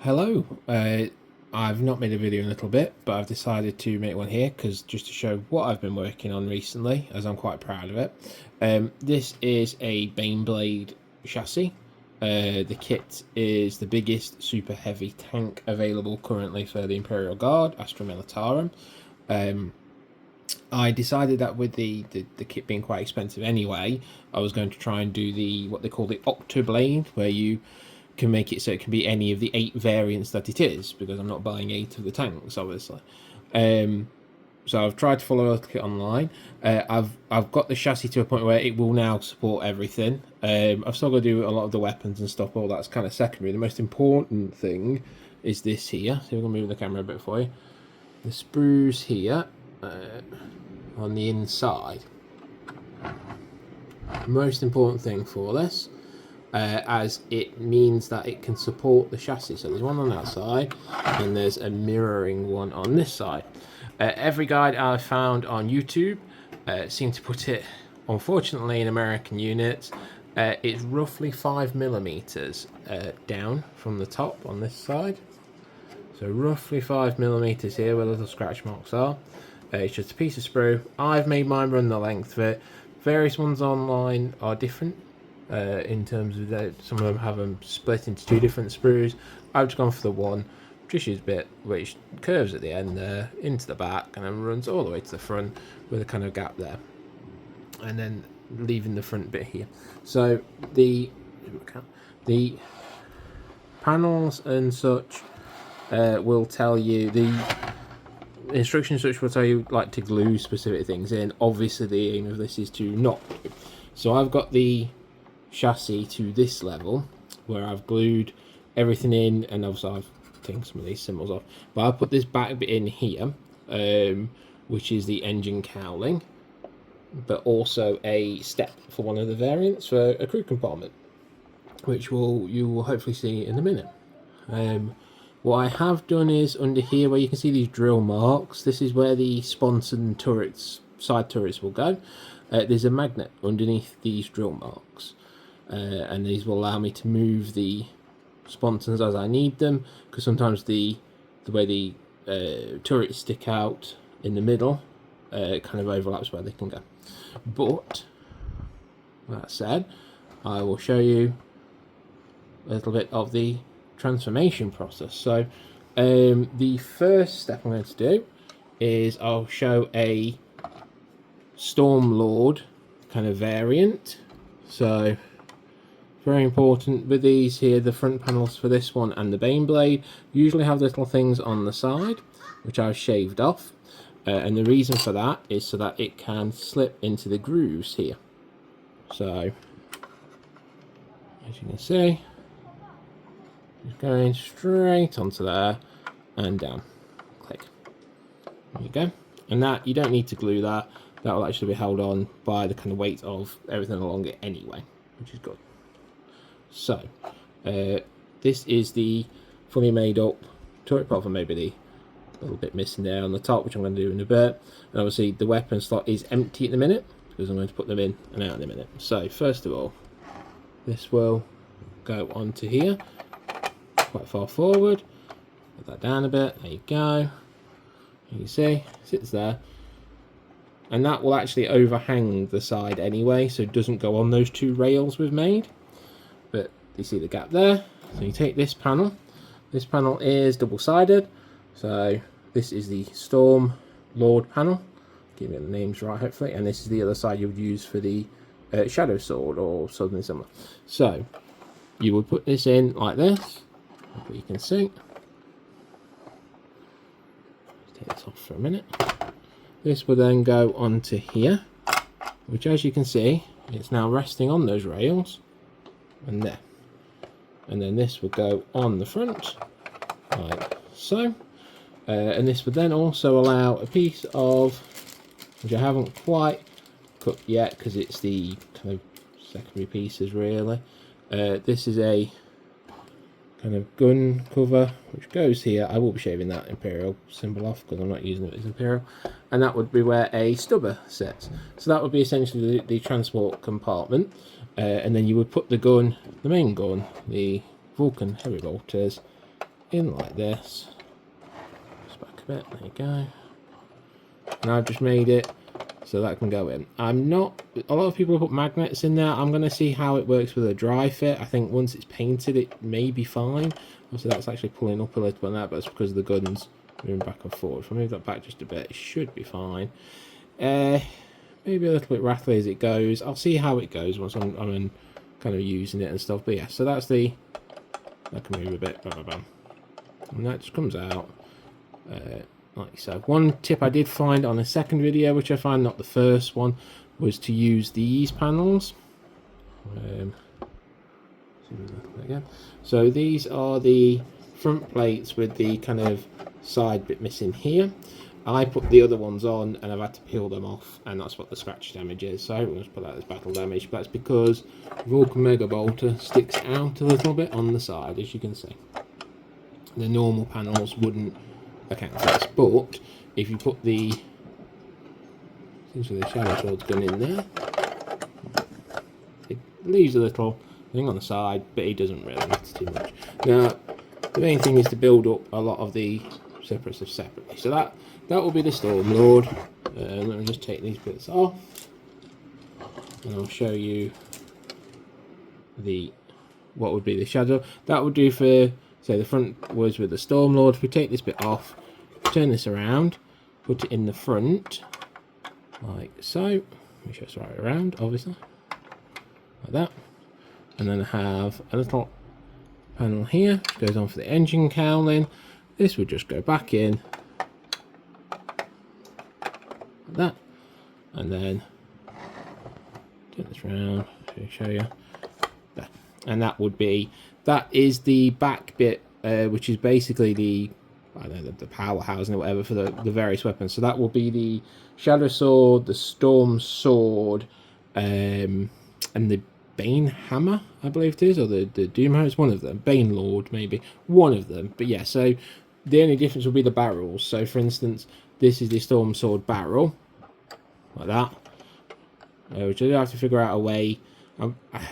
Hello, I've not made a video in a little bit, but I've decided to make one here because just to show what I've been working on recently, as I'm quite proud of it. This is a Baneblade chassis. The kit is the biggest super heavy tank available currently for the Imperial Guard, Astra Militarum. I decided that with the kit being quite expensive anyway, I was going to try and do what they call the Octoblade, where you can make it so it can be any of the 8 variants that it is, because I'm not buying 8 of the tanks, obviously. So I've tried to follow the kit online. I've got the chassis to a point where it will now support everything. I've still got to do a lot of the weapons and stuff, all that's kind of secondary. The most important thing is this here. So we're going to move the camera a bit for you. The sprues here on the inside. Most important thing for this, as it means that it can support the chassis. So there's one on that side and there's a mirroring one on this side. Every guide I've found on YouTube seem to put it, unfortunately, in American units. It's roughly 5mm down from the top on this side. So roughly 5mm here where the little scratch marks are. It's just a piece of sprue. I've made mine run the length of it. Various ones online are different in terms of that. Some of them have them split into 2 different sprues. I've just gone for the one, just use bit which curves at the end there into the back and then runs all the way to the front with a kind of gap there, and then leaving the front bit here. So the panels and such will tell you, the instructions such will tell you like to glue specific things in. Obviously the aim of this is to not glue. So I've got the chassis to this level where I've glued everything in, and obviously I've taken some of these symbols off, but I'll put this back bit in here, which is the engine cowling, but also a step for one of the variants for a crew compartment, which you will hopefully see in a minute. What I have done is under here where you can see these drill marks, this is where the sponson turrets, side turrets will go. There's a magnet underneath these drill marks, and these will allow me to move the sponsons as I need them, because sometimes the way the turrets stick out in the middle kind of overlaps where they can go. But that said, I will show you a little bit of the transformation process. So the first step I'm going to do is I'll show a Stormlord kind of variant. So very important with these here, the front panels for this one and the Baneblade usually have little things on the side which I've shaved off, and the reason for that is so that it can slip into the grooves here. So as you can see, just going straight onto there and down. Click. There you go. And that, you don't need to glue that. That will actually be held on by the kind of weight of everything along it anyway, which is good. So, this is the fully made up turret, apart from maybe the little bit missing there on the top, which I'm going to do in a bit. And obviously the weapon slot is empty at the minute, because I'm going to put them in and out in a minute. So, first of all, this will go onto here, quite far forward. Put that down a bit, there you go. You can see, it sits there. And that will actually overhang the side anyway, so it doesn't go on those 2 rails we've made. But you see the gap there. So you take this panel. This panel is double-sided. So this is the Stormlord panel. Give me the names right, hopefully. And this is the other side you would use for the Shadow Sword or something similar. So you would put this in like this. Hopefully you can see. Take this off for a minute. This will then go onto here, which, as you can see, it's now resting on those rails and there. And then this will go on the front like so, and this would then also allow a piece of, which I haven't quite cut yet because it's the kind of secondary pieces really. This is a kind of gun cover which goes here. I will be shaving that Imperial symbol off because I'm not using it as Imperial, and that would be where a stubber sits. So that would be essentially the transport compartment, and then you would put the gun, the main gun, the Vulcan heavy bolters, in like this. Just back a bit, there you go. And I've just made it so that can go in. I'm not, a lot of people put magnets in there. I'm going to see how it works with a dry fit. I think once it's painted it may be fine. Also that's actually pulling up a little bit on that, but it's because of the guns moving back and forward. If I move that back just a bit, it should be fine. Maybe a little bit rattly as it goes. I'll see how it goes once I'm in kind of using it and stuff. But yeah, so that's the, that can move a bit, bam, bam, bam. And that just comes out like so. One tip I did find on a second video, which I find not the first one, was to use these panels. Again. So these are the front plates with the kind of side bit missing here. I put the other ones on and I've had to peel them off, and that's what the scratch damage is. So I'm going to put that as battle damage, but that's because Vulcan Mega Bolter sticks out a little bit on the side, as you can see. The normal panels wouldn't account for this, but if you put the, essentially the Shadow Sword's gun in there, it leaves a little thing on the side, but it doesn't really matter too much. Now, the main thing is to build up a lot of the separatives separately. So that will be the Stormlord. Let me just take these bits off, and I'll show you the what would be the Shadow. That would do for, say, the front was with the Stormlord. If we take this bit off, turn this around, put it in the front, like so. Make sure it's right around, obviously, like that. And then I have a little panel here, which goes on for the engine cowling. This would just go back in, like that. And then turn this around, show you. There. And that would be, that is the back bit, which is basically the, I don't know, the power housing or whatever for the various weapons. So that will be the Shadow Sword, the Storm Sword, and the Bane Hammer, I believe it is, or the Doom Hammer. It's one of them. Bane Lord, maybe. One of them. But yeah, so the only difference will be the barrels. So for instance, this is the Storm Sword barrel, like that. Which I do have to figure out a way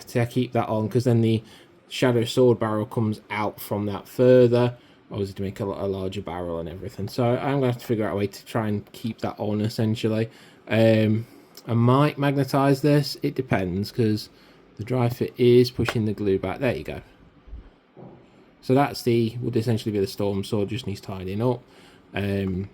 to keep that on, because then the Shadow Sword barrel comes out from that further, obviously to make a larger barrel and everything. So I'm going to have to figure out a way to try and keep that on, essentially. I might magnetize this. It depends, because the dry fit is pushing the glue back. There you go. So that's the, would essentially be the Storm Sword, just needs tidying up. And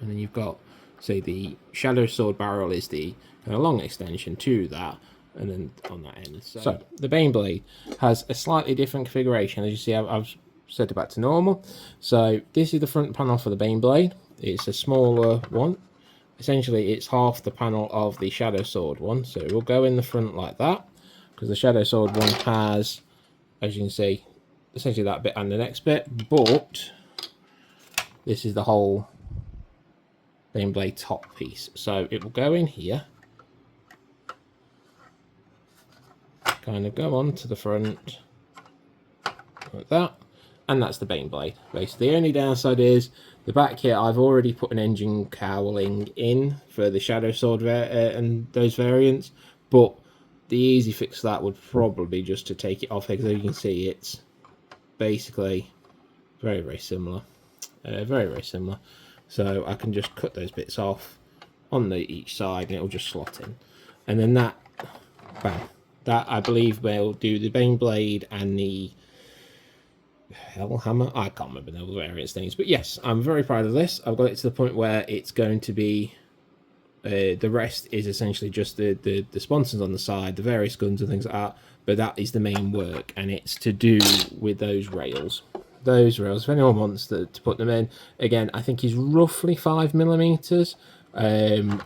then you've got, say, the Shadow Sword barrel is the kind of long extension to that, and then on that end. So the Baneblade has a slightly different configuration. As you see, I've set it back to normal. So this is the front panel for the Baneblade. It's a smaller one. Essentially, it's half the panel of the Shadow Sword one. So it will go in the front like that, because the Shadow Sword one has, as you can see, essentially that bit and the next bit. But this is the whole Baneblade top piece. So it will go in here, kind of go on to the front like that, and that's the Baneblade. Basically, the only downside is the back here. I've already put an engine cowling in for the Shadow Sword and those variants, but the easy fix for that would probably be just to take it off here, because as you can see, it's basically very similar, very similar. So I can just cut those bits off on each side, and it'll just slot in, and then that, bam. That, I believe, will do the Baneblade and the Hellhammer. I can't remember the various things. But yes, I'm very proud of this. I've got it to the point where it's going to be... the rest is essentially just the sponsons on the side, the various guns and things like that. But that is the main work, and it's to do with those rails. Those rails, if anyone wants to put them in. Again, I think he's roughly 5mm.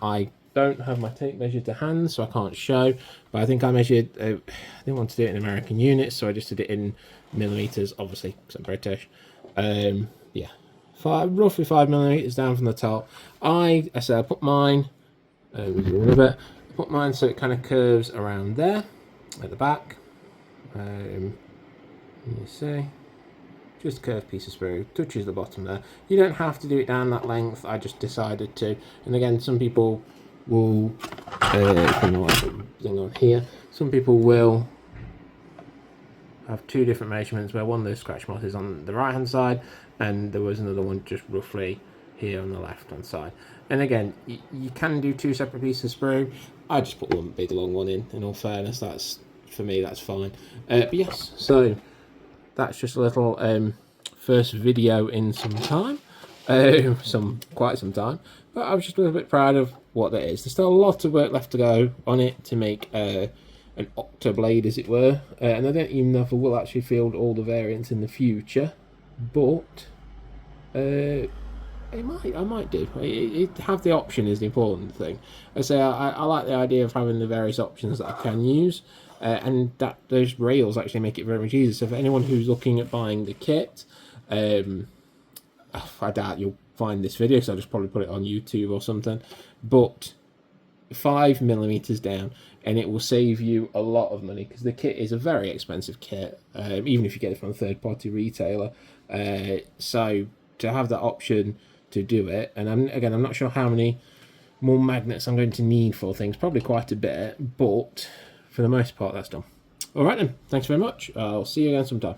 I don't have my tape measure to hand, so I can't show, but I think I measured, I didn't want to do it in American units, so I just did it in millimeters, obviously, because I'm British. Yeah, roughly 5mm down from the top. I said I put mine, I put mine so it kind of curves around there, at the back. You see, just a curved piece of sprue, touches the bottom there. You don't have to do it down that length, I just decided to, and again, some people will, thing on here, some people will I have two different measurements where one of the scratch marks is on the right hand side and there was another one just roughly here on the left hand side. And again, you can do two separate pieces of sprue. I just put one big long one in all fairness. That's, for me, that's fine. But yes, so that's just a little first video in some time. Quite some time. But I was just a little bit proud of what that is. There's still a lot of work left to go on it to make an Octoblade, as it were. And I don't even know if I will actually field all the variants in the future. But I might do. Have the option is the important thing. I say I like the idea of having the various options that I can use, and that those rails actually make it very much easier. So for anyone who's looking at buying the kit, I doubt you'll find this video because I'll just probably put it on YouTube or something. But 5mm down, and it will save you a lot of money because the kit is a very expensive kit, even if you get it from a third-party retailer. So to have that option to do it, and I'm not sure how many more magnets I'm going to need for things, probably quite a bit, but for the most part that's done. Alright then, thanks very much, I'll see you again sometime.